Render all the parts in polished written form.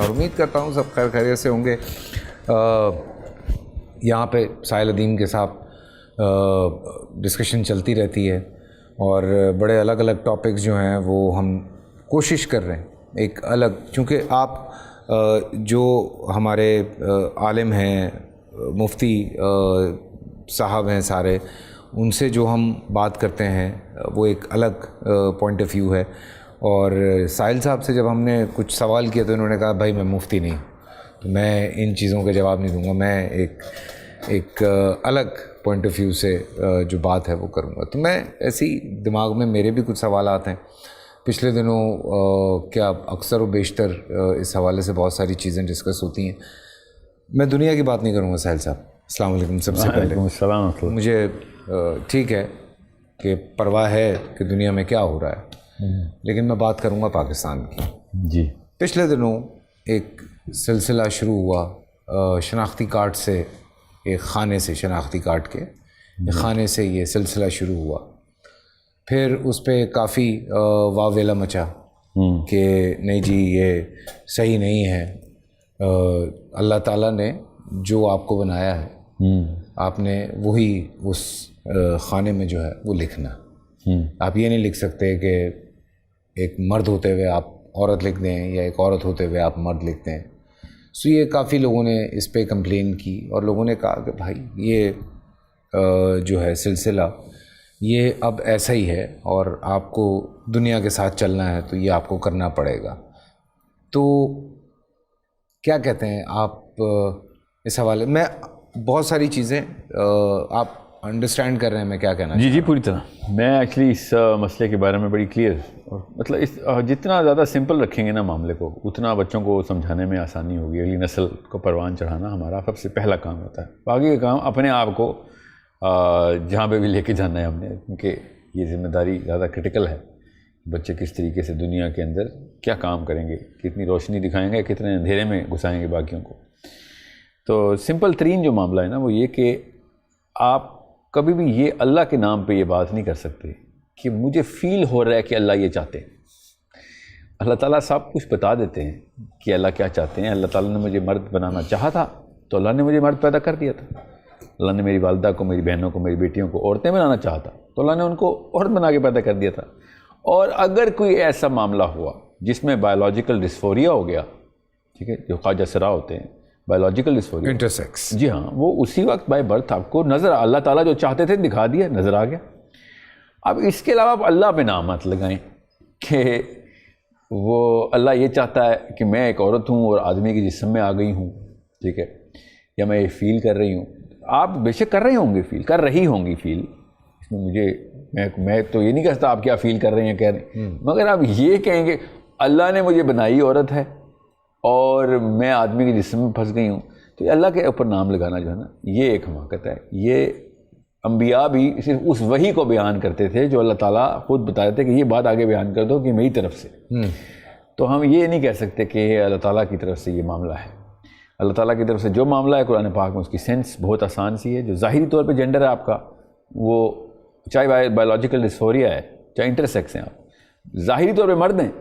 اور امید کرتا ہوں سب خیر خیریت سے ہوں گے. یہاں پہ ساحل ادیم کے ساتھ ڈسکشن چلتی رہتی ہے اور بڑے الگ الگ ٹاپکس جو ہیں وہ ہم کوشش کر رہے ہیں ایک الگ, چونکہ آپ جو ہمارے عالم ہیں, مفتی صاحب ہیں سارے, ان سے جو ہم بات کرتے ہیں وہ ایک الگ پوائنٹ آف ویو ہے. اور ساحل صاحب سے جب ہم نے کچھ سوال کیا تو انہوں نے کہا بھائی میں مفتی نہیں, تو میں ان چیزوں کے جواب نہیں دوں گا, میں ایک الگ پوائنٹ آف ویو سے جو بات ہے وہ کروں گا. تو میں ایسی دماغ میں میرے بھی کچھ سوالات ہیں. پچھلے دنوں کیا اکثر و بیشتر اس حوالے سے بہت ساری چیزیں ڈسکس ہوتی ہیں. میں دنیا کی بات نہیں کروں گا ساحل صاحب. السلام علیکم. سب سے پہلے السلام. مجھے ٹھیک ہے کہ پرواہ ہے کہ دنیا میں کیا ہو رہا ہے, لیکن میں بات کروں گا پاکستان کی. جی, پچھلے دنوں ایک سلسلہ شروع ہوا شناختی کارڈ سے, ایک خانے سے, شناختی کارڈ کے خانے سے یہ سلسلہ شروع ہوا. پھر اس پہ کافی واویلا مچا کہ نہیں جی یہ صحیح نہیں ہے, اللہ تعالیٰ نے جو آپ کو بنایا ہے آپ نے وہی اس خانے میں جو ہے وہ لکھنا. آپ یہ نہیں لکھ سکتے کہ ایک مرد ہوتے ہوئے آپ عورت لکھ دیں یا ایک عورت ہوتے ہوئے آپ مرد لکھ دیں. سو یہ کافی لوگوں نے اس پہ کمپلین کی اور لوگوں نے کہا کہ بھائی یہ جو ہے سلسلہ یہ اب ایسا ہی ہے اور آپ کو دنیا کے ساتھ چلنا ہے تو یہ آپ کو کرنا پڑے گا. تو کیا کہتے ہیں آپ اس حوالے میں؟ بہت ساری چیزیں آپ انڈرسٹینڈ کر رہے ہیں میں کیا کہنا. جی پوری طرح. میں ایکچولی اس مسئلے کے بارے میں بڑی کلیئر, اور مطلب اس جتنا زیادہ سمپل رکھیں گے نا معاملے کو اتنا بچوں کو سمجھانے میں آسانی ہوگی. اگلی نسل کو پروان چڑھانا ہمارا سب سے پہلا کام ہوتا ہے. باقی کا کام اپنے آپ کو جہاں پہ بھی لے کے جانا ہے ہم نے, کیونکہ یہ ذمہ داری زیادہ کرٹیکل ہے. بچے کس طریقے سے دنیا کے اندر کیا کام کریں گے, کتنی روشنی دکھائیں گے, کتنے اندھیرے میں گھسائیں گے باقیوں کو. تو سمپل ترین جو معاملہ ہے نا وہ یہ کہ آپ کبھی بھی یہ اللہ کے نام پہ یہ بات نہیں کر سکتے کہ مجھے فیل ہو رہا ہے کہ اللہ یہ چاہتے ہیں. اللہ تعالیٰ سب کچھ بتا دیتے ہیں کہ اللہ کیا چاہتے ہیں. اللہ تعالیٰ نے مجھے مرد بنانا چاہا تھا تو اللہ نے مجھے مرد پیدا کر دیا تھا. اللہ نے میری والدہ کو, میری بہنوں کو, میری بیٹیوں کو عورتیں بنانا چاہا تھا تو اللہ نے ان کو عورت بنا کے پیدا کر دیا تھا. اور اگر کوئی ایسا معاملہ ہوا جس میں بایولوجیکل ڈسفوریا ہو گیا, ٹھیک ہے, جو خواجہ سرا ہوتے ہیں بایولوجیکل ڈسفوریا, انٹرسیکس, جی ہاں, وہ اسی وقت بائی برتھ آپ کو نظر, اللہ تعالیٰ جو چاہتے تھے دکھا دیا, نظر آ گیا. اب اس کے علاوہ آپ اللہ پہ نام مت لگائیں کہ وہ اللہ یہ چاہتا ہے کہ میں ایک عورت ہوں اور آدمی کے جسم میں آ گئی ہوں, ٹھیک ہے, یا میں یہ فیل کر رہی ہوں. آپ بے شک کر رہے ہوں گے, فیل کر رہی ہوں گی فیل, اس میں مجھے میں تو یہ نہیں کہتا آپ کیا فیل کر رہے ہیں کہہ رہے ہیں, مگر آپ یہ کہیں گے اللہ نے مجھے بنائی عورت ہے اور میں آدمی کے جسم میں پھنس گئی ہوں, تو یہ اللہ کے اوپر نام لگانا جو ہے نا یہ ایک حماقت ہے. یہ انبیاء بھی صرف اس وحی کو بیان کرتے تھے جو اللہ تعالیٰ خود بتاتے تھے کہ یہ بات آگے بیان کر دو کہ میری طرف سے. تو ہم یہ نہیں کہہ سکتے کہ اللہ تعالیٰ کی طرف سے یہ معاملہ ہے. اللہ تعالیٰ کی طرف سے جو معاملہ ہے قرآن پاک میں اس کی سینس بہت آسان سی ہے. جو ظاہری طور پہ جینڈر ہے آپ کا, وہ چاہے بایولوجیکل ڈسفوریا ہے چاہے انٹرسیکس ہیں, آپ ظاہری طور پہ مرد ہیں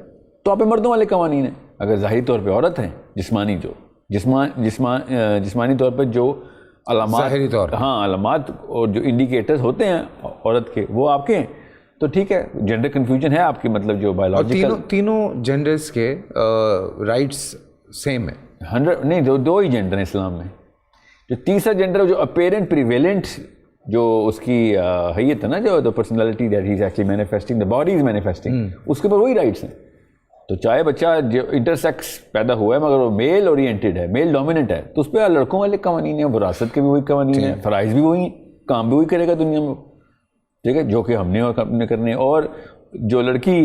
تو آپ پہ مردوں والے قوانین ہیں. اگر ظاہری طور پہ عورت ہیں, جسمانی طور پہ جو علامات, ظاہری طور ہاں علامات اور جو انڈیکیٹرز ہوتے ہیں عورت کے وہ آپ کے ہیں, تو ٹھیک ہے, جینڈر کنفیوژن ہے آپ کی, مطلب جو بایولوجیکل تینوں جینڈرز کے رائٹس سیم ہیں. 100 نہیں, دو ہی جینڈر ہیں اسلام میں. جو تیسرا جینڈر جو اپیرنٹ پریویلنٹ جو اس کی حیت ہے نا, جو personality that he is actually manifesting, the body is manifesting, اس کے اوپر وہی رائٹس ہیں. تو چاہے بچہ جو انٹرسیکس پیدا ہوا ہے مگر وہ میل اورینٹیڈ ہے, میل ڈومیننٹ ہے, تو اس پہ لڑکوں والے قوانین ہیں, وراثت کے بھی وہی قوانین ہیں, فرائض بھی وہی ہیں, کام بھی وہی کرے گا دنیا میں, ٹھیک ہے, جو کہ ہم نے کرنے. اور جو لڑکی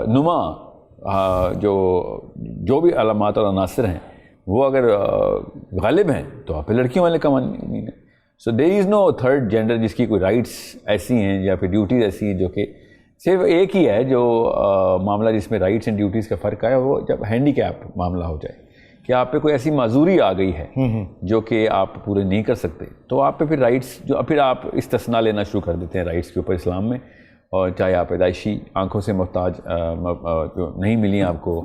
نما جو بھی علامات اور عناصر ہیں وہ اگر غالب ہیں تو آپ پہ لڑکیوں والے قوانین ہیں. سو دیر از نو تھرڈ جینڈر جس کی کوئی رائٹس ایسی ہیں یا پھر ڈیوٹیز ایسی ہیں, جو کہ صرف ایک ہی ہے جو معاملہ جس میں رائٹس اینڈ ڈیوٹیز کا فرق ہے, وہ جب ہینڈی کیپ معاملہ ہو جائے کہ آپ پہ کوئی ایسی معذوری آ گئی ہے جو کہ آپ پورے نہیں کر سکتے, تو آپ پہ پھر رائٹس جو پھر آپ استثناء لینا شروع کر دیتے ہیں رائٹس کے اوپر اسلام میں. اور چاہے آپ پیدائشی آنکھوں سے محتاج جو نہیں ملی آپ کو,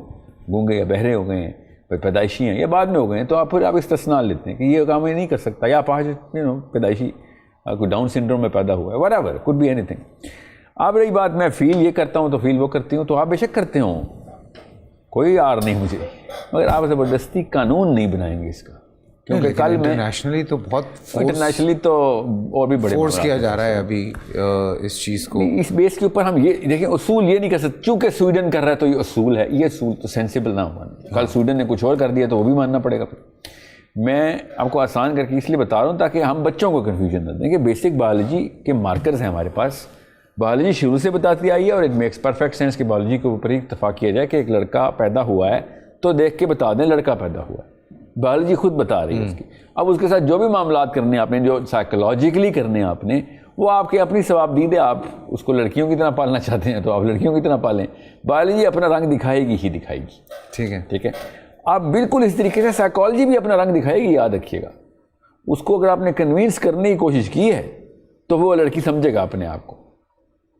گونگے یا بہرے ہو گئے ہیں, پیدائشی ہیں یا بعد میں ہو گئے ہیں تو آپ پھر آپ استثناء لیتے ہیں کہ یہ کام یہ نہیں کر سکتا, یا آپ آج پیدائشی کوئی ڈاؤن سنڈروم میں پیدا ہوا ہے, وٹ ایور کوڈ بی اینی تھنگ. اب رہی بات میں فیل یہ کرتا ہوں تو فیل وہ کرتی ہوں, تو آپ بے شک کرتے ہوں, کوئی آر نہیں مجھے, مگر آپ زبردستی قانون نہیں بنائیں گے اس کا, کیونکہ کل میں انٹرنیشنلی تو بہت انٹرنیشنلی تو اور بھی بڑے فورس کیا جا رہا ہے ابھی اس چیز کو. اس بیس کے اوپر ہم یہ دیکھیں, اصول یہ نہیں کر سکتے چونکہ سویڈن کر رہا ہے تو یہ اصول ہے, یہ اصول تو سینسیبل نہ مانا. کل سویڈن نے کچھ اور کر دیا تو وہ بھی ماننا پڑے گا. میں آپ کو آسان کر کے اس لیے بتا رہا ہوں تاکہ ہم بچوں کو کنفیوژن نہ دیں کہ بیسک بایولوجی کے مارکرز ہیں ہمارے پاس. بایولوجی شروع سے بتاتی آئی ہے اور اٹ میکس پرفیکٹ سینس کہ بایولوجی کے اوپر ہی اتفاق کیا جائے کہ ایک لڑکا پیدا ہوا ہے تو دیکھ کے بتا دیں لڑکا پیدا ہوا ہے. بایولوجی خود بتا رہی ہے اس کی. اب اس کے ساتھ جو بھی معاملات کرنے آپ نے, جو سائیکولوجیکلی کرنے آپ نے, وہ آپ کے اپنی ثوابدید ہے. آپ اس کو لڑکیوں کی طرح پالنا چاہتے ہیں تو آپ لڑکیوں کی طرح پالیں. بایولوجی اپنا رنگ دکھائے گی ہی دکھائے گی. ٹھیک ہے. آپ بالکل اس طریقے سے سائیکالوجی بھی اپنا رنگ دکھائے گی, یاد رکھیے گا. اس کو اگر آپ نے کنوینس کرنے کی کوشش کی ہے تو وہ لڑکی سمجھے گا اپنے آپ کو.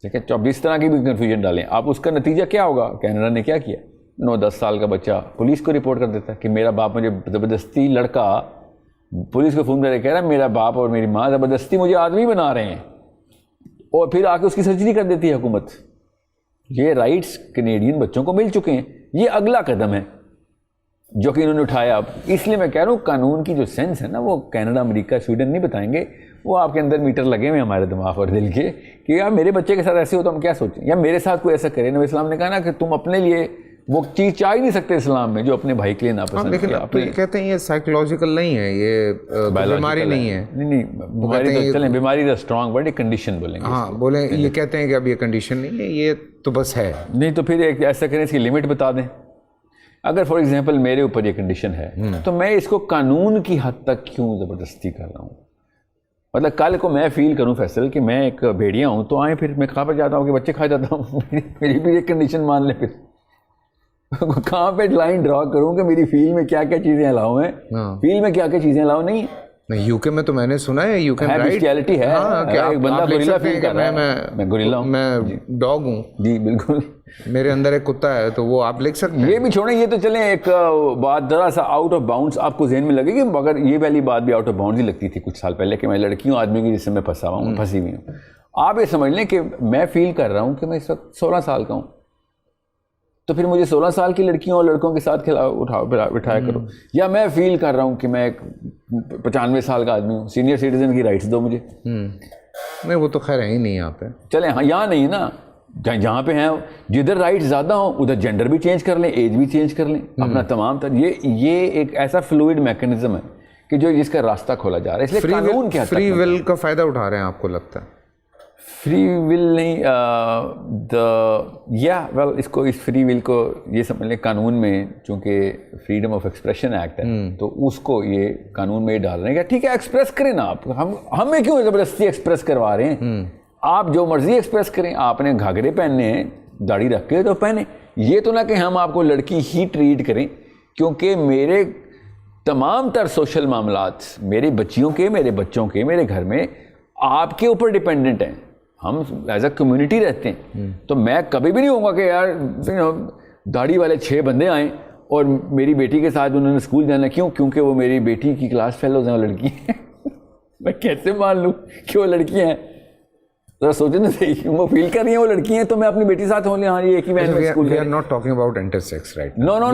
ٹھیک ہے. 24 طرح کی بھی کنفیوژن ڈالیں آپ, اس کا نتیجہ کیا ہوگا؟ کینیڈا نے کیا کیا, 9-10 سال کا بچہ پولیس کو رپورٹ کر دیتا ہے کہ میرا باپ مجھے زبردستی, لڑکا پولیس کو فون کر کے کہہ رہا ہے میرا باپ اور میری ماں زبردستی مجھے آدمی بنا رہے ہیں, اور پھر آ کے اس کی سرجری کر دیتی ہے حکومت. یہ رائٹس کینیڈین بچوں کو مل چکے ہیں. یہ اگلا قدم ہے جو کہ انہوں نے اٹھایا. اب اس لیے میں کہہ رہا ہوں قانون کی جو سینس ہے نا, وہ کینیڈا, امریکہ, سویڈن نہیں بتائیں گے. وہ آپ کے اندر میٹر لگے ہوئے ہمارے دماغ اور دل کے کہ یار میرے بچے کے ساتھ ایسے ہو تو ہم کیا سوچیں, یا میرے ساتھ کوئی ایسا کرے. نبی اسلام نے کہا نا کہ تم اپنے لیے وہ چیز چاہ ہی نہیں سکتے اسلام میں جو اپنے بھائی کے لیے ناپسند. لیکن کہتے ہیں یہ سائیکولوجیکل نہیں ہے, یہ بیماری نہیں ہے. نہیں بیماری تو چلیں, بیماری دا اسٹرانگ ورڈ, ایک کنڈیشن بولیں گے. ہاں بولیں, یہ کہتے ہیں کہ اب یہ کنڈیشن نہیں ہے, یہ تو بس ہے. نہیں تو پھر ایک ایسا کریں اس کی لمٹ بتا دیں. اگر فار ایگزامپل میرے اوپر یہ کنڈیشن ہے تو میں اس کو قانون کی حد تک کیوں زبردستی کر رہا ہوں؟ مطلب کل کو میں فیل کروں فیصل کہ میں ایک بھیڑیا ہوں تو آئیں پھر میں کہاں پہ جاتا ہوں کہ بچے کھا جاتا ہوں, میری بھی ایک کنڈیشن مان لیں. پھر کہاں پہ لائن ڈرا کروں کہ میری فیل میں کیا کیا چیزیں الاؤ ہیں, فیل میں کیا کیا چیزیں الاؤ نہیں. یو کے میں تو میں نے سنا ہے یو کے بیسٹیلٹی ہے, ایک بندہ گوریلا فیل کر رہا ہے, میں گوریلا ہوں, میں ڈاگ ہوں. جی بالکل, میرے اندر ایک کتا ہے تو وہ آپ لکھ سکتے ہیں. یہ بھی چھوڑیں, یہ تو چلیں ایک بات ذرا سا آؤٹ آف باؤنڈس آپ کو ذہن میں لگے گی, مگر یہ پہلی بات بھی آؤٹ آف باؤنڈز ہی لگتی تھی کچھ سال پہلے کہ میں لڑکی ہوں, آدمی کی جس سے میں پھنسا ہوا ہوں, پھنسی ہوئی ہوں. آپ یہ سمجھ لیں کہ میں فیل کر رہا ہوں کہ میں اس وقت 16 سال کا ہوں, تو پھر مجھے 16 سال کی لڑکیوں اور لڑکوں کے ساتھ بٹھایا کرو. یا میں فیل کر رہا ہوں کہ میں ایک 95 سال کا آدمی ہوں, سینئر سٹیزن کی رائٹس دو مجھے. نہیں وہ تو خیر ہے ہی نہیں یہاں پہ. چلیں ہاں یہاں نہیں نا, جہاں پہ ہیں جدھر رائٹ زیادہ ہوں ادھر جینڈر بھی چینج کر لیں, ایج بھی چینج کر لیں, اپنا تمام تر. یہ ایک ایسا فلوئڈ میکنزم ہے کہ جو جس کا راستہ کھولا جا رہا ہے. اس لیے قانون کیا فری ول کا فائدہ اٹھا رہے ہیں آپ کو لگتا ہے؟ فری ول نہیں, اس کو, اس فری ول کو یہ سمجھ لیں قانون میں چونکہ فریڈم آف ایکسپریشن ایکٹ ہے تو اس کو یہ قانون میں یہ ڈال رہے ہیں کہ ٹھیک ہے ایکسپریس کریں نا آپ, ہمیں کیوں زبردستی ایکسپریس کروا رہے ہیں. آپ جو مرضی ایکسپریس کریں, آپ نے گھاگھرے پہننے ہیں داڑھی رکھ کے تو پہنے. یہ تو نہ کہ ہم آپ کو لڑکی ہی ٹریٹ کریں, کیونکہ میرے تمام تر سوشل معاملات میری بچیوں کے, میرے بچوں کے, میرے گھر میں آپ کے اوپر ڈیپینڈنٹ ہیں. ہم ایز اے کمیونٹی رہتے ہیں, تو میں کبھی بھی نہیں ہوں گا کہ یار داڑھی والے 6 بندے آئیں اور میری بیٹی کے ساتھ انہوں نے اسکول جانا. کیوں؟ کیونکہ وہ میری بیٹی کی کلاس فیلوز ہیں, وہ لڑکی ہیں. میں کیسے مان لوں کہ وہ لڑکیاں ہیں؟ ذرا سوچیں نا صحیح, وہ فیل کر رہی ہیں وہ لڑکی ہیں تو میں اپنی بیٹی ساتھ ہوں لے, ہاں یہ ایک ہی وین میں school. We are not talking about intersex right now. No,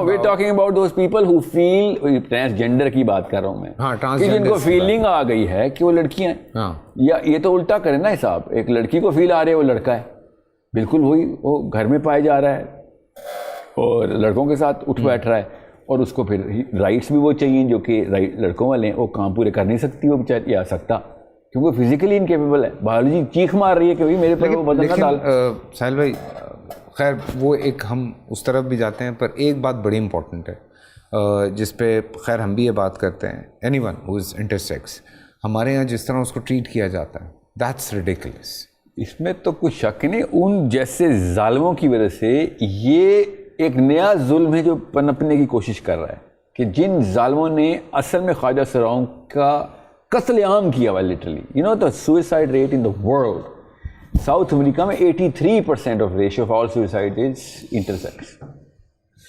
we're talking about those people who feel transgender کی بات کر رہا ہوں میں. ہاں, کہ جن کو فیلنگ آ گئی ہے کہ وہ لڑکیاں ہیں. ہاں, یا یہ تو الٹا کریں نا حساب, ایک لڑکی کو فیل آ رہی ہے وہ لڑکا ہے, بالکل وہی وہ گھر میں پائے جا رہا ہے اور لڑکوں کے ساتھ اٹھ بیٹھ رہا ہے, اور اس کو پھر رائٹس بھی وہ چاہیے جو کہ لڑکوں والے ہیں. وہ کام پورے کر نہیں سکتی وہ بیچاری, آ سکتا کیونکہ فزیکلی انکیپیبل ہے. بایولوجی چیخ مار رہی ہے کہ میرے پر وہ بدن نہ ڈال. ساحل بھائی خیر وہ ایک ہم اس طرف بھی جاتے ہیں, پر ایک بات بڑی امپورٹنٹ ہے جس پہ خیر ہم بھی یہ بات کرتے ہیں. اینی ون ہو از انٹرسیکس, ہمارے یہاں جس طرح اس کو ٹریٹ کیا جاتا ہے دیٹس ریڈیکولس. اس میں تو کوئی شک نہیں. ان جیسے ظالموں کی وجہ سے یہ ایک نیا ظلم ہے جو پنپنے کی کوشش کر رہا ہے, کہ جن ظالموں نے اصل میں خواجہ سراؤں کا قتل عام کیا ہوا literally. You know the suicide rate in the world, South America میں 83% of ratio of all suicide is intersex.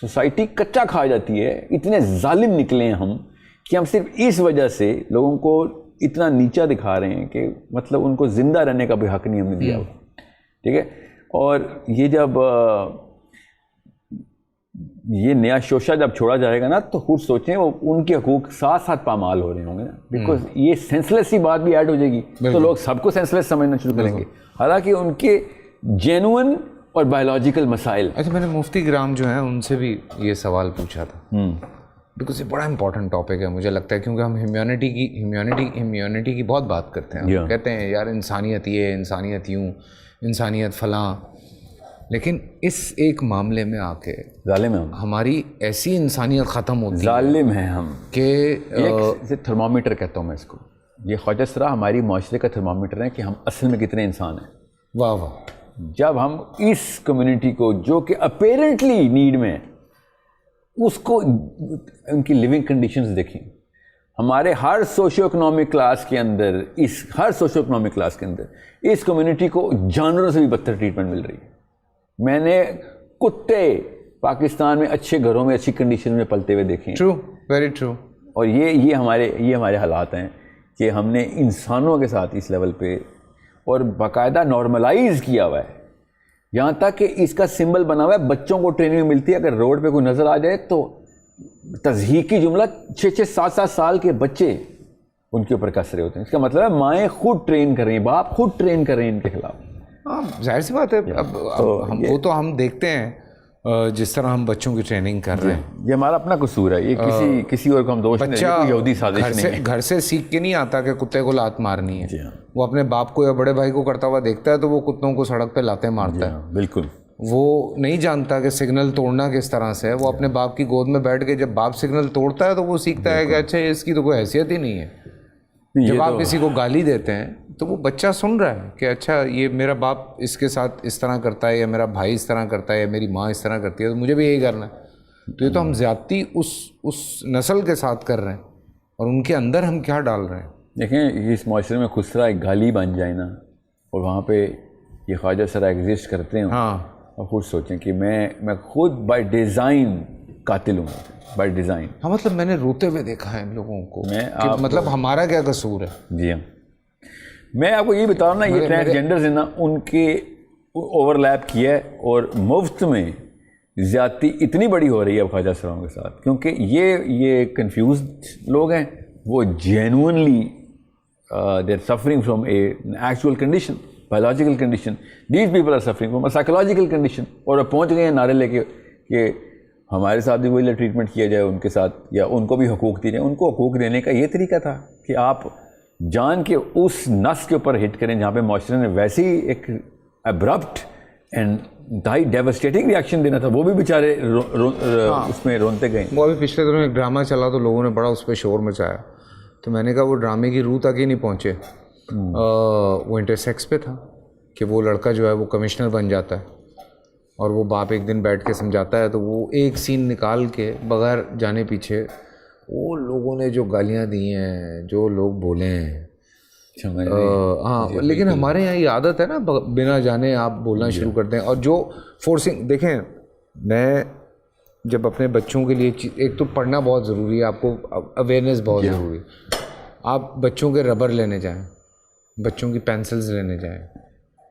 Society کچا کھا جاتی ہے. اتنے ظالم نکلے ہیں ہم کہ ہم صرف اس وجہ سے لوگوں کو اتنا نیچا دکھا رہے ہیں کہ مطلب ان کو زندہ رہنے کا بھی حق نہیں ہم نے دیا ہوا. ٹھیک ہے. اور یہ جب یہ نیا شوشہ جب چھوڑا جائے گا نا تو خود سوچیں وہ ان کے حقوق ساتھ ساتھ پامال ہو رہے ہوں گے نا, بیکاز یہ سینسلیس سی بات بھی ایڈ ہو جائے گی تو لوگ سب کو سینسلیس سمجھنا شروع کریں گے, حالانکہ ان کے جینوئن اور بایولوجیکل مسائل. اچھا, میں نے مفتی گرام جو ہیں ان سے بھی یہ سوال پوچھا تھا, بیکاز یہ بڑا امپورٹنٹ ٹاپک ہے مجھے لگتا ہے, کیونکہ ہم ہیومینٹی کی بہت بات کرتے ہیں. ہم کہتے ہیں یار انسانیت یہ, انسانیت یوں, انسانیت فلاں, لیکن اس ایک معاملے میں آ کے ظالم ہیں ہماری ایسی انسانیت ختم ہوتی ہے, ظالم ہیں ہم کہ تھرمامیٹر کہتا ہوں میں اس کو. یہ خواجہ سرا ہماری معاشرے کا تھرمامیٹر ہے کہ ہم اصل میں کتنے انسان ہیں. واہ واہ. جب ہم اس کمیونٹی کو جو کہ اپیرنٹلی نیڈ میں اس کو ان کی لیونگ کنڈیشنز دیکھیں, ہمارے ہر سوشو اکنامک کلاس کے اندر اس کمیونٹی کو جانوروں سے بھی بدتر ٹریٹمنٹ مل رہی ہے. میں نے کتے پاکستان میں اچھے گھروں میں اچھی کنڈیشن میں پلتے ہوئے دیکھے ہیں. True, very true. اور یہ ہمارے حالات ہیں کہ ہم نے انسانوں کے ساتھ اس لیول پہ اور باقاعدہ نارملائز کیا ہوا ہے, یہاں تک کہ اس کا سمبل بنا ہوا ہے. بچوں کو ٹریننگ ملتی ہے, اگر روڈ پہ کوئی نظر آ جائے تو تضحیکی جملہ 6-7 سال کے بچے ان کے اوپر کس رہے ہوتے ہیں. اس کا مطلب ہے مائیں خود ٹرین کر رہی ہیں, باپ خود ٹرین کر رہے ہیں ان کے خلاف. ہاں, ظاہر سی بات ہے. اب وہ تو ہم دیکھتے ہیں جس طرح ہم بچوں کی ٹریننگ کر رہے ہیں, یہ ہمارا اپنا قصور ہے, یہ کسی اور کو ہم دوست نہیں, یہ یہودی سازش نہیں ہے. گھر سے سیکھ کے نہیں آتا کہ کتے کو لات مارنی ہے. وہ اپنے باپ کو یا بڑے بھائی کو کرتا ہوا دیکھتا ہے تو وہ کتوں کو سڑک پہ لاتیں مارتا ہے. بالکل. وہ نہیں جانتا کہ سگنل توڑنا کس طرح سے ہے. وہ اپنے باپ کی گود میں بیٹھ کے جب باپ سگنل توڑتا ہے تو وہ سیکھتا ہے کہ اچھا اس کی تو کوئی حیثیت ہی نہیں ہے. جب آپ کسی کو گالی دیتے ہیں تو وہ بچہ سن رہا ہے کہ اچھا یہ میرا باپ اس کے ساتھ اس طرح کرتا ہے, یا میرا بھائی اس طرح کرتا ہے, یا میری ماں اس طرح کرتی ہے, تو مجھے بھی یہی کرنا ہے. تو یہ تو ہم زیادتی اس نسل کے ساتھ کر رہے ہیں, اور ان کے اندر ہم کیا ڈال رہے ہیں. دیکھیں اس معاشرے میں خسرا ایک گالی بن جائے نا, اور وہاں پہ یہ خواجہ سرا ایگزسٹ کرتے ہیں. ہاں, اور خود سوچیں کہ میں خود بائی ڈیزائن قاتل ہوں, بائی ڈیزائن. ہاں, مطلب میں نے روتے ہوئے دیکھا ہے ان لوگوں کو, مطلب ہمارا کیا قصور ہے. جی ہاں, میں آپ کو یہ بتا رہا ہوں نا, یہ ٹرانسجینڈرز ہیں نا, ان کے اوور لیپ کیا ہے, اور مفت میں زیادتی اتنی بڑی ہو رہی ہے اب خواجہ سراؤں کے ساتھ, کیونکہ یہ کنفیوزڈ لوگ ہیں. وہ genuinely they are suffering from a actual condition, biological condition. These people are suffering from a psychological condition, اور اب پہنچ گئے ہیں نعرے لے کے کہ ہمارے ساتھ بھی وہی ٹریٹمنٹ کیا جائے ان کے ساتھ, یا ان کو بھی حقوق دیے جائیں. ان کو حقوق دینے کا یہ طریقہ تھا کہ آپ جان کے اس نس کے اوپر ہٹ کریں جہاں پہ معاشرے نے ویسے ہی ایک ابرپٹ اینڈ انتہائی ڈیوسٹیٹنگ ریئیکشن دینا تھا. وہ بھی بیچارے اس میں رونتے گئے. وہ ابھی پچھلے دنوں ایک ڈرامہ چلا تو لوگوں نے بڑا اس پہ شور مچایا, تو میں نے کہا وہ ڈرامے کی روح تک ہی نہیں پہنچے. وہ انٹرسیکس پہ تھا کہ وہ لڑکا جو ہے وہ کمشنر بن جاتا ہے, اور وہ باپ ایک دن بیٹھ کے سمجھاتا ہے, تو وہ ایک سین نکال کے بغیر جانے پیچھے وہ لوگوں نے جو گالیاں دی ہیں, جو لوگ بولے ہیں. ہاں, لیکن ہمارے یہاں یہ عادت ہے نا, بنا جانے آپ بولنا شروع کرتے ہیں. اور جو فورسنگ, دیکھیں میں جب اپنے بچوں کے لیے ایک تو پڑھنا بہت ضروری ہے, آپ کو اویئرنیس بہت ضروری ہے. آپ بچوں کے ربر لینے جائیں, بچوں کی پینسلز لینے جائیں,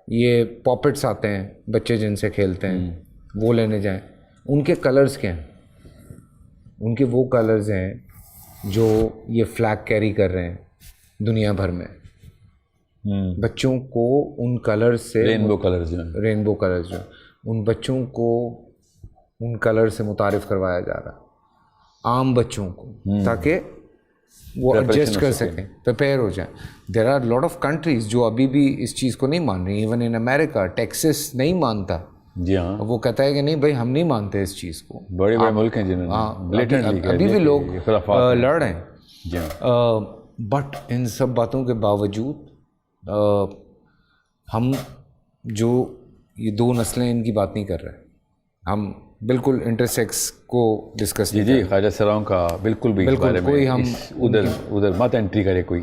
یہ پاپٹس آتے ہیں بچے جن سے کھیلتے ہیں, وہ لینے جائیں. ان کے کلرز کیا ہیں؟ ان کے وہ کلرز ہیں جو یہ فلیگ کیری کر رہے ہیں دنیا بھر میں. بچوں کو ان کلرز سے, رینبو کلرز جو ان بچوں کو ان کلر سے متعارف کروایا جا رہا عام بچوں کو, تاکہ وہ ایڈجسٹ کر سکیں, پریپیئر ہو جائیں. There are lot of countries جو ابھی بھی اس چیز کو نہیں مان رہی. ایون ان امریکا ٹیکسس نہیں مانتا. جی ہاں, وہ کہتا ہے کہ نہیں بھائی ہم نہیں مانتے اس چیز کو. بڑے بڑے ملک ہیں جنہوں نے ابھی بھی لوگ لڑ رہے ہیں. جی ہاں, بٹ ان سب باتوں کے باوجود ہم جو یہ دو نسلیں ان کی بات نہیں کر رہے. ہم بالکل انٹرسیکس کو ڈسکس. جی خواجہ سراؤں کا بالکل بھی بارے میں کوئی ہم ادھر مت انٹری کرے کوئی.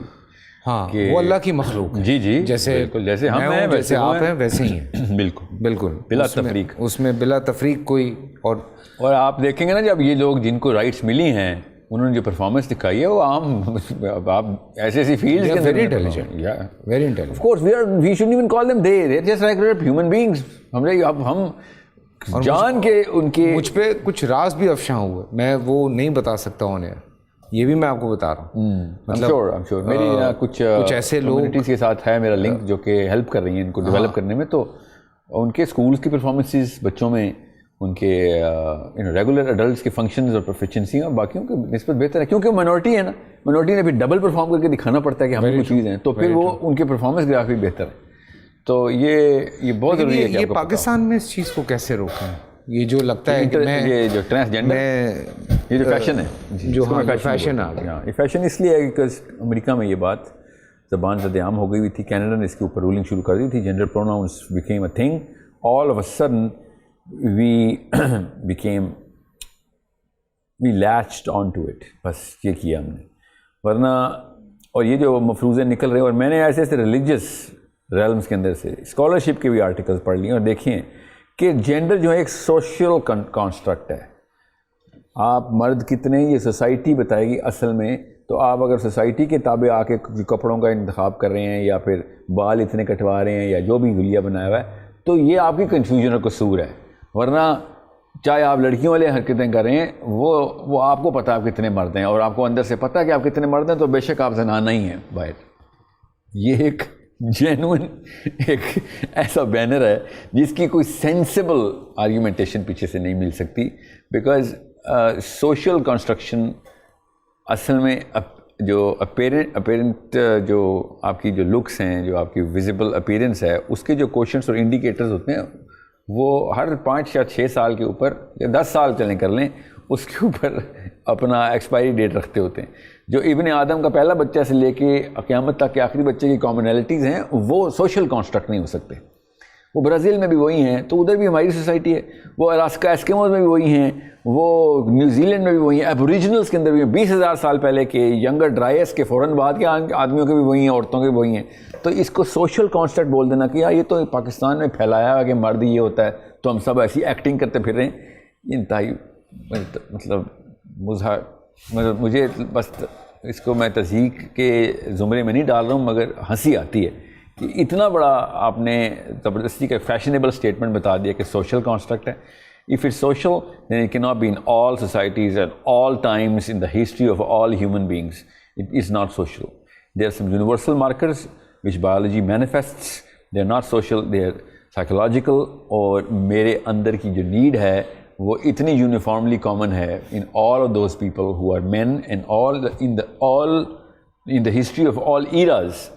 ہاں وہ اللہ کی مخلوق ہے. جی جیسے جیسے ہم ہیں جیسے آپ ہیں ویسے ہی ہیں. بالکل بلا تفریق. اس میں بلا تفریق کوئی. اور آپ دیکھیں گے نا جب یہ لوگ جن کو رائٹس ملی ہیں انہوں نے جو پرفارمنس دکھائی ہے وہ عام آپ ایسی فیلڈ کے very intelligent very intelligent. Of course we shouldn't even call them they are just like human beings. ہم جان کے ان کے مجھ پہ کچھ راز بھی افشاں ہوئے, میں وہ نہیں بتا سکتا انہیں, یہ بھی میں آپ کو بتا رہا ہوں. مطلب میری کچھ ایسے لوگ کمیونٹیز کے ساتھ ہے میرا لنک جو کہ ہیلپ کر رہی ہیں ان کو ڈیولپ کرنے میں, تو ان کے اسکولس کی پرفارمنسز بچوں میں, ان کے ریگولر ایڈلٹس کے فنکشنز اور پروفیشنسی اور باقیوں کی نسبت بہتر ہے, کیونکہ مائنورٹی ہے نا, مائنورٹی نے بھی ڈبل پرفارم کر کے دکھانا پڑتا ہے کہ ہم کوئی چیز ہیں, تو پھر وہ ان کے پرفارمنس گراف بھی بہتر ہے. تو یہ بہت ضروری ہے کہ یہ پاکستان میں اس چیز کو کیسے روکیں. یہ جو لگتا ہے کہ یہ جو ٹرانسجینڈر یہ جو فیشن ہے, جو فیشن آ گیا, یہ فیشن اس لیے ہے بیکاز امریکہ میں یہ بات زبان زد عام ہو گئی ہوئی تھی. کینیڈا نے اس کے اوپر رولنگ شروع کر دی تھی. Gender pronouns became a thing. All of a sudden we latched on to it. بس یہ کیا ہم نے, ورنہ اور یہ جو مفروضے نکل رہے ہیں, اور میں نے ایسے ریلیجیس ریلمس کے اندر سے اسکالرشپ کے بھی آرٹیکلس پڑھ لیے اور دیکھیں کہ جینڈر جو ہے ایک سوشل کانسٹرکٹ ہے. آپ مرد کتنے یہ سوسائٹی بتائے گی اصل میں, تو آپ اگر سوسائٹی کے تابع آ کے کپڑوں کا انتخاب کر رہے ہیں یا پھر بال اتنے کٹوا رہے ہیں یا جو بھی حلیہ بنایا ہوا ہے, تو یہ آپ کی کنفیوژن اور قصور ہے. ورنہ چاہے آپ لڑکیوں والے حرکتیں کر رہے ہیں, وہ آپ کو پتہ آپ کتنے مرد ہیں, اور آپ کو اندر سے پتہ ہے کہ آپ کتنے مرد ہیں, تو بے شک آپ زنانہ ہی ہیں باہر. یہ ایک جینوئن ایک ایسا بینر ہے جس کی کوئی سینسیبل آرگیومنٹیشن پیچھے سے نہیں مل سکتی, بیکاز سوشل کنسٹرکشن اصل میں جو اپیرنٹ جو آپ کی جو لکس ہیں, جو آپ کی ویزیبل اپیرنس ہے, اس کے جو کوشنٹس اور انڈیکیٹرز ہوتے ہیں وہ ہر 5 یا 6 سال کے اوپر یا 10 سال چلیں کر لیں, اس کے اوپر اپنا ایکسپائری ڈیٹ رکھتے ہوتے ہیں. جو ابن آدم کا پہلا بچہ سے لے کے قیامت تک کے آخری بچے کی کامنالٹیز ہیں, وہ سوشل کانسٹرکٹ نہیں ہو سکتے. وہ برازیل میں بھی وہی ہیں, تو ادھر بھی ہماری سوسائٹی ہے. وہ الاسکا ایسکیموز میں بھی وہی ہیں, وہ نیوزی لینڈ میں بھی وہی ہیں, ایبوریجنلس کے اندر بھی 20,000 سال پہلے کے ینگر ڈرائیس کے فوراً بعد کے آدمیوں کے بھی وہی ہیں, عورتوں کے بھی وہی ہیں. تو اس کو سوشل کانسٹرکٹ بول دینا کہ یار یہ تو پاکستان میں پھیلایا ہے کہ مرد یہ ہوتا ہے, تو ہم سب ایسی ایکٹنگ کرتے پھر رہے ہیں. انتہائی مطلب مجھے بس اس کو میں تصدیق کے زمرے میں نہیں ڈال رہا ہوں, مگر ہنسی آتی ہے کہ اتنا بڑا آپ نے زبردستی کا فیشنیبل اسٹیٹمنٹ بتا دیا کہ سوشل کانسٹرکٹ ہے. If it's social, then it cannot be in all societies at all times in the history of all human beings. It is not social. There are some universal markers which biology manifests. They are not social, they are psychological. اور میرے اندر کی جو need ہے وہ اتنی uniformly common ہے in all of those people who are men and in the history of all eras,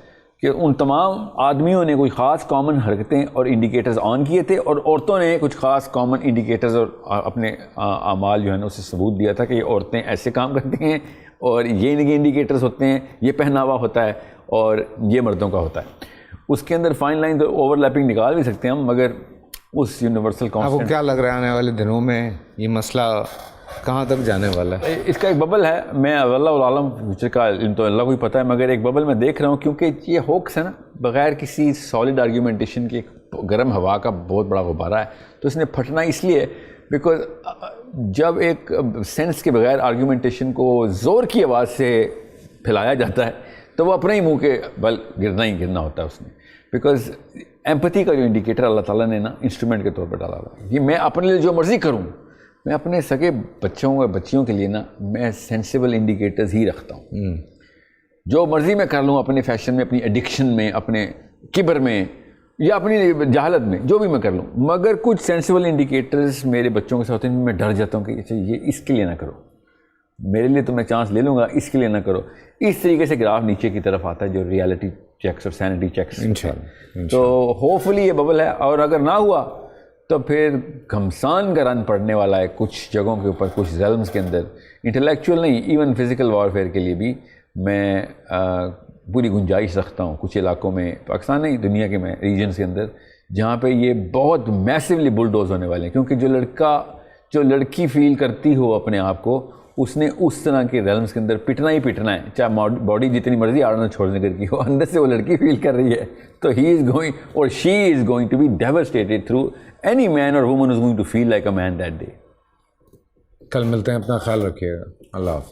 کہ ان تمام آدمیوں نے کوئی خاص کامن حرکتیں اور انڈیکیٹرز آن کیے تھے, اور عورتوں نے کچھ خاص کامن انڈیکیٹرز اور اپنے اعمال جو ہے نا اسے ثبوت دیا تھا کہ یہ عورتیں ایسے کام کرتی ہیں, اور یہ ان کے انڈیکیٹرز ہوتے ہیں, یہ پہناوا ہوتا ہے, اور یہ مردوں کا ہوتا ہے. اس کے اندر فائن لائن اوور لیپنگ نکال بھی سکتے ہیں ہم, مگر اس یونیورسل کانسٹنٹ. آپ کو کیا لگ رہا ہے آنے والے دنوں میں یہ مسئلہ کہاں تک جانے والا ہے؟ اس کا ایک ببل ہے, میں اللہ عالم فیوچر کا علم تو اللہ کو ہی پتہ ہے, مگر ایک ببل میں دیکھ رہا ہوں, کیونکہ یہ ہوکس ہے نا, بغیر کسی سالڈ آرگیومنٹیشن کی ایک گرم ہوا کا بہت بڑا غبارہ ہے. تو اس نے پھٹنا اس لیے بیکاز جب ایک سینس کے بغیر آرگیومنٹیشن کو زور کی آواز سے پھیلایا جاتا ہے تو وہ اپنے ہی منہ کے بل گرنا ہی گرنا ہوتا ہے اس میں. بیکاز ایمپتھی کا جو انڈیکیٹر اللہ تعالیٰ نے نا انسٹرومنٹ کے طور پر ڈالا ہوا ہے, یہ میں اپنے لیے جو مرضی کروں, میں اپنے سگے بچوں اور بچیوں کے لیے نا میں سینسیبل انڈیکیٹرز ہی رکھتا ہوں. جو مرضی میں کر لوں اپنے فیشن میں, اپنی ایڈکشن میں, اپنے کبر میں, یا اپنی جہالت میں, جو بھی میں کر لوں, مگر کچھ سینسیبل انڈیکیٹرز میرے بچوں کے ساتھ میں ڈر جاتا ہوں کہ اچھا یہ اس کے لیے نہ کرو, میرے لیے تو میں چانس لے لوں گا, اس کے لیے نہ کرو. اس طریقے سے گراف نیچے کی طرف آتا ہے جو ریالٹی چیکس اور سینٹی چیکس. تو ہوپ فلی یہ ببل ہے, اور اگر نہ ہوا تو پھر گھمسان کا رن پڑنے والا ہے کچھ جگہوں کے اوپر, کچھ ریلمز کے اندر. انٹلیکچوئل نہیں, ایون فزیکل وارفیئر کے لیے بھی میں پوری گنجائش رکھتا ہوں کچھ علاقوں میں, پاکستان نہیں دنیا کے میں ریجنس کے اندر, جہاں پہ یہ بہت میسیولی بلڈوز ہونے والے ہیں. کیونکہ جو لڑکی فیل کرتی ہو اپنے آپ کو, اس نے اس طرح کے ریلمس کے اندر پٹنا ہی پٹنا ہے، چاہے باڈی جتنی مرضی آرنلڈ چھوڑنیگر کی ہو، اندر سے وہ لڑکی فیل کر رہی ہے، تو ہی is going or she is going to be devastated through any man or woman is going to feel like a man that day. کل ملتے ہیں، اپنا خیال رکھیے گا. اللہ حافظ.